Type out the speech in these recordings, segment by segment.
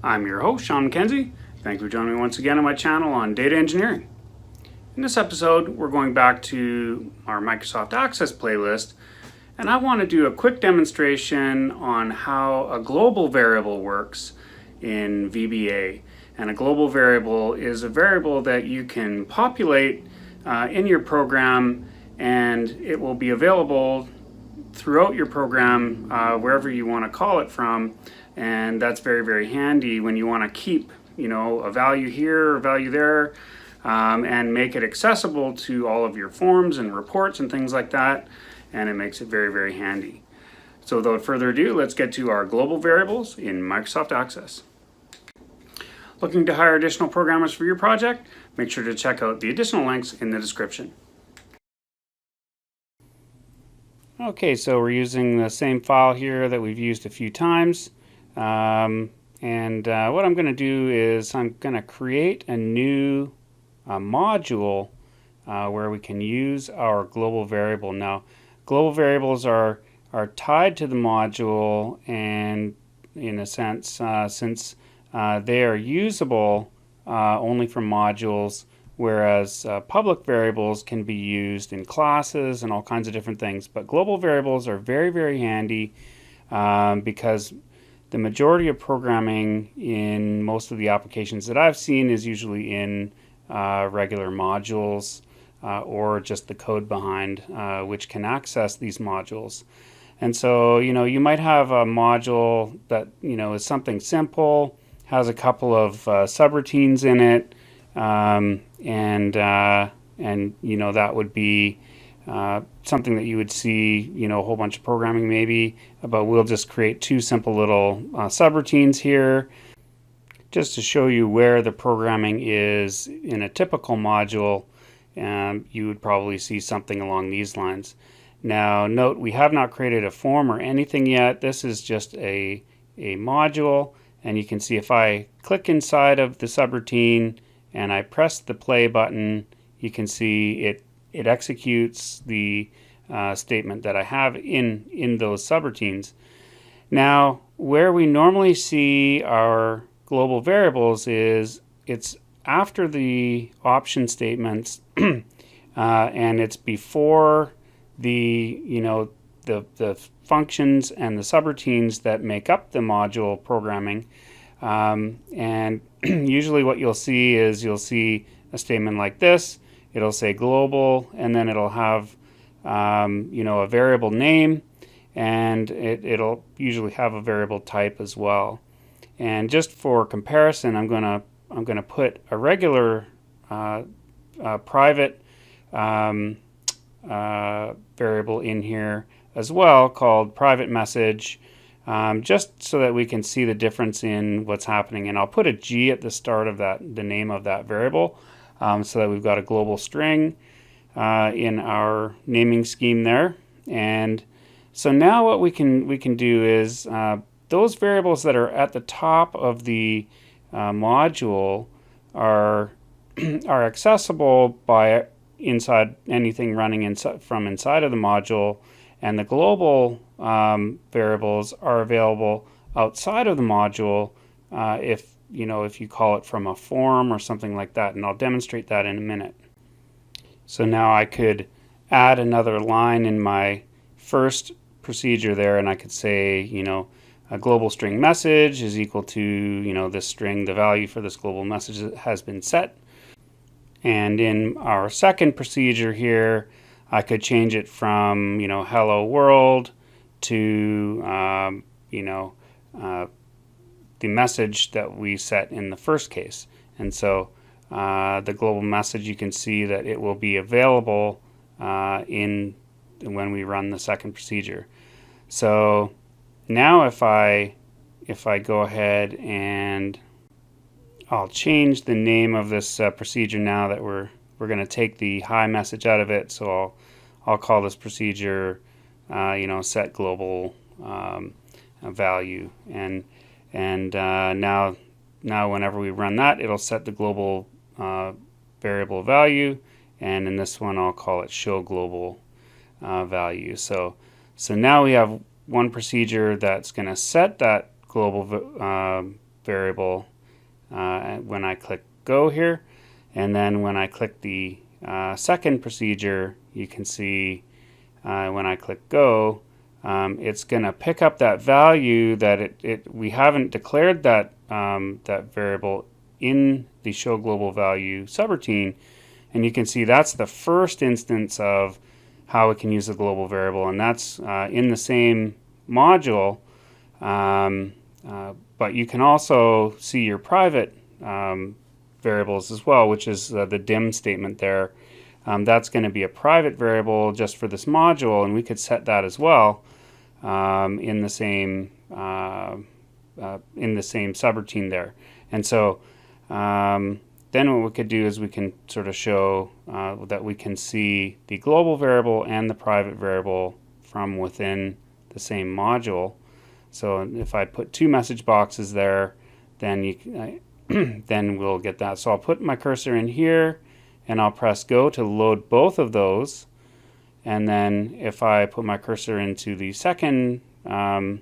I'm your host, Sean McKenzie. Thank you for joining me once again on my channel on data engineering. In this episode, we're going back to our Microsoft Access playlist, and I want to do a quick demonstration on how a global variable works in VBA. And a global variable is a variable that you can populate in your program, and it will be available throughout your program, wherever you want to call it from. And that's very, very handy when you want to keep, a value here or value there, and make it accessible to all of your forms and reports and things like that. And it makes it very, very handy. So without further ado, let's get to our global variables in Microsoft Access. Looking to hire additional programmers for your project? Make sure to check out the additional links in the description. Okay, so we're using the same file here that we've used a few times. What I'm going to do is I'm going to create a new module where we can use our global variable. Now, global variables are tied to the module, and in a sense, since they are usable only from modules, whereas public variables can be used in classes and all kinds of different things. But global variables are very, very handy because the majority of programming in most of the applications that I've seen is usually in regular modules or just the code behind which can access these modules. And so, you might have a module that, is something simple, has a couple of subroutines in it, and that would be something that you would see, a whole bunch of programming maybe, but we'll just create two simple little subroutines here just to show you where the programming is in a typical module. You would probably see something along these lines. Now note, we have not created a form or anything yet. This is just a module, and you can see if I click inside of the subroutine and I press the play button, you can see it executes the statement that I have in those subroutines. Now, where we normally see our global variables is it's after the option statements and it's before the functions and the subroutines that make up the module programming. And usually what you'll see is you'll see a statement like this. It'll say global, and then it'll have a variable name, and it'll usually have a variable type as well. And just for comparison, I'm gonna put a regular private variable in here as well, called private message, just so that we can see the difference in what's happening. And I'll put a G at the start of the name of that variable, so that we've got a global string in our naming scheme there. And so now what we can do is those variables that are at the top of the module are accessible by inside anything running from inside of the module, and the global variables are available outside of the module if you call it from a form or something like that, and I'll demonstrate that in a minute. So now I could add another line in my first procedure there, and I could say, a global string message is equal to, this string, the value for this global message has been set. And in our second procedure here, I could change it from, hello world to, the message that we set in the first case. And so the global message, you can see that it will be available when we run the second procedure. So now if I go ahead and I'll change the name of this procedure now that we're going to take the hi message out of it. So I'll call this procedure set global value, and now whenever we run that, it'll set the global variable value, and in this one I'll call it show global value. So now we have one procedure that's going to set that global variable when I click go here. And then when I click the second procedure, you can see when I click go, it's going to pick up that value that we haven't declared that that variable in the show global value subroutine, and you can see that's the first instance of how we can use a global variable, and that's in the same module. But you can also see your private variables as well, which is the dim statement there. That's going to be a private variable just for this module, and we could set that as well in the same subroutine there. And so then what we could do is we can sort of show that we can see the global variable and the private variable from within the same module. So if I put two message boxes there, then then we'll get that. So I'll put my cursor in here, and I'll press go to load both of those. And then if I put my cursor into the second sub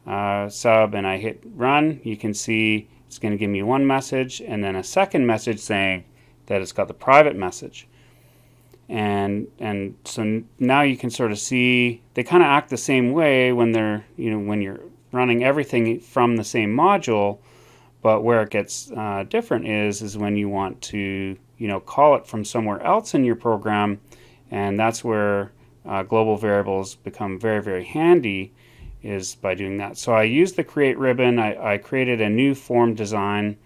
and I hit run, you can see it's going to give me one message and then a second message saying that it's got the private message. And so now you can sort of see they kind of act the same way when they're, when you're running everything from the same module. But where it gets different is when you want to, call it from somewhere else in your program, and that's where global variables become very, very handy, is by doing that. So I used the create ribbon. I created a new form design,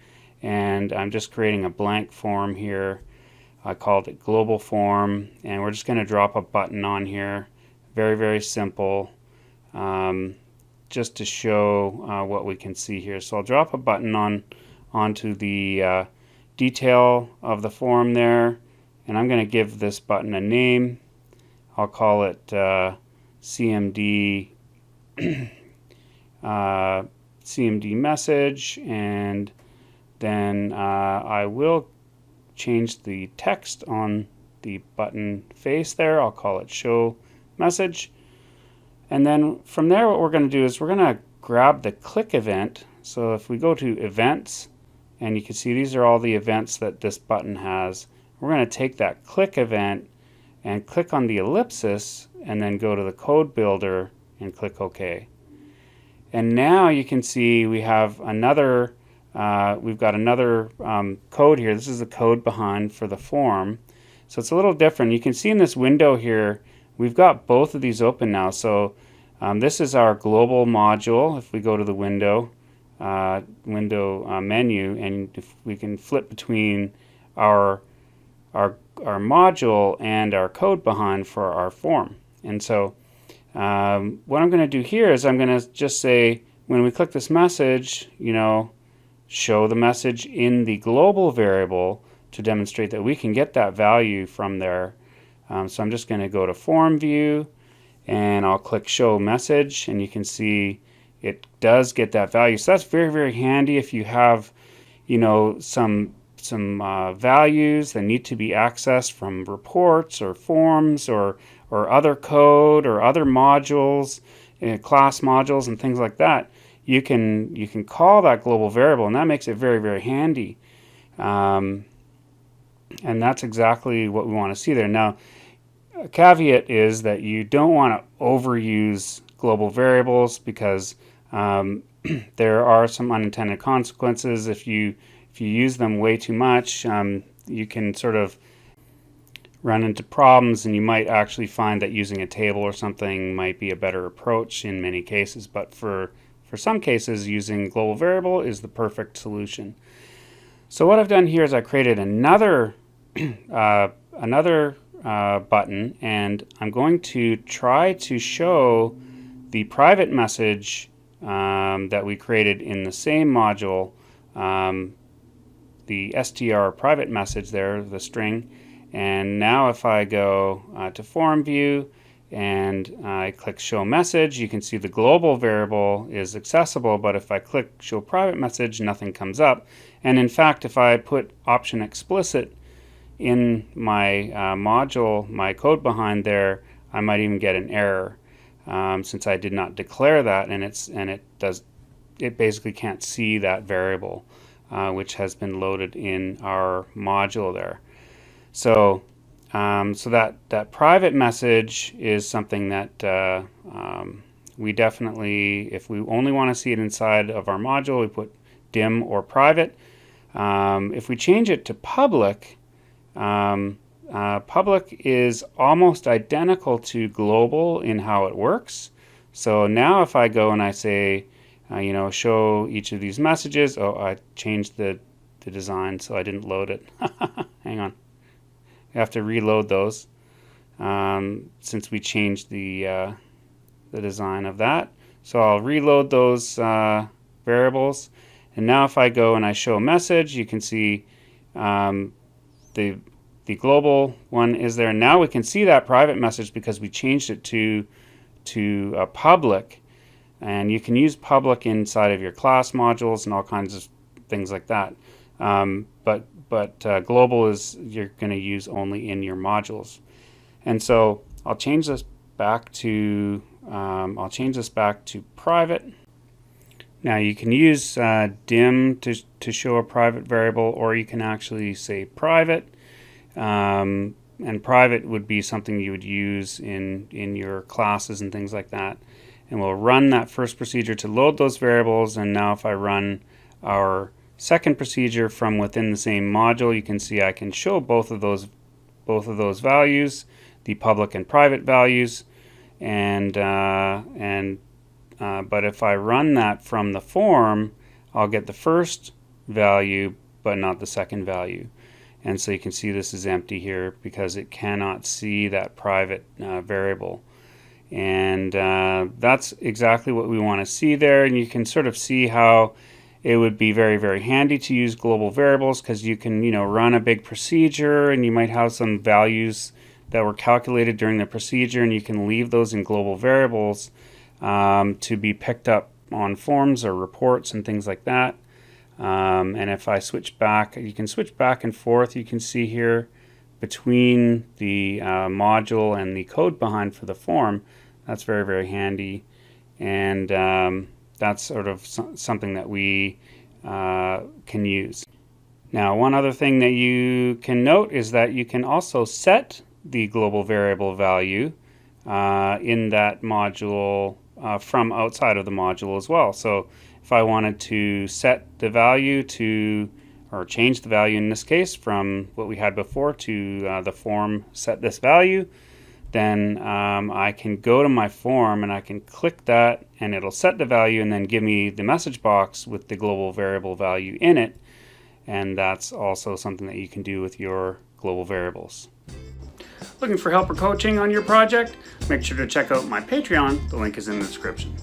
and I'm just creating a blank form here. I called it global form, and we're just going to drop a button on here. Very, very simple. Just to show what we can see here. So I'll drop a button onto the detail of the form there, and I'm going to give this button a name. I'll call it CMD CMD message, and then I will change the text on the button face there. I'll call it show message. And then from there, what we're going to do is we're going to grab the click event. So if we go to events, and you can see these are all the events that this button has, we're going to take that click event and click on the ellipsis and then go to the code builder and click OK. And now you can see we have another, we've got another code here. This is the code behind for the form. So it's a little different. You can see in this window here, we've got both of these open now. So this is our global module. If we go to the window menu, and if we can flip between our module and our code behind for our form. And so what I'm going to do here is I'm going to just say when we click this message, show the message in the global variable to demonstrate that we can get that value from there. So I'm just going to go to form view, and I'll click show message, and you can see it does get that value. So that's very, very handy if you have, some values that need to be accessed from reports or forms or other code or other modules, class modules and things like that. You can call that global variable, and that makes it very, very handy. And that's exactly what we want to see there. Now, a caveat is that you don't want to overuse global variables, because there are some unintended consequences. If you use them way too much, you can sort of run into problems, and you might actually find that using a table or something might be a better approach in many cases. But for some cases, using global variable is the perfect solution. So what I've done here is I created another button, and I'm going to try to show the private message that we created in the same module, the str private message there, the string. And now if I go to form view and I click show message, you can see the global variable is accessible, but if I click show private message, nothing comes up. And in fact, if I put option explicit in my module, my code behind there, I might even get an error since I did not declare that, and it does it basically can't see that variable, which has been loaded in our module there. So so that private message is something that we definitely, if we only want to see it inside of our module, we put dim or private. If we change it to public, public is almost identical to global in how it works. So now if I go and I say, you know, show each of these messages, oh, I changed the design so I didn't load it. Hang on. You have to reload those since we changed the design of that. So I'll reload those variables, and now if I go and I show a message, you can see the global one is there. Now we can see that private message because we changed it to public, and you can use public inside of your class modules and all kinds of things like that. But global is you're going to use only in your modules. And so I'll change this back to private. Now you can use dim to show a private variable, or you can actually say private. And private would be something you would use in your classes and things like that. And we'll run that first procedure to load those variables, and now if I run our second procedure from within the same module, you can see I can show both of those values, the public and private values, but if I run that from the form, I'll get the first value but not the second value. And so you can see this is empty here because it cannot see that private variable. And that's exactly what we want to see there. And you can sort of see how it would be very, very handy to use global variables, because you can, you know, run a big procedure and you might have some values that were calculated during the procedure, and you can leave those in global variables to be picked up on forms or reports and things like that. And if I switch back, you can switch back and forth. You can see here between the module and the code behind for the form. That's very, very handy. And that's sort of something that we can use. Now, one other thing that you can note is that you can also set the global variable value in that module from outside of the module as well. So if I wanted to set the value to, or change the value in this case from what we had before to the form set this value, then I can go to my form and I can click that and it'll set the value and then give me the message box with the global variable value in it. And that's also something that you can do with your global variables. Looking for help or coaching on your project? Make sure to check out my Patreon. The link is in the description.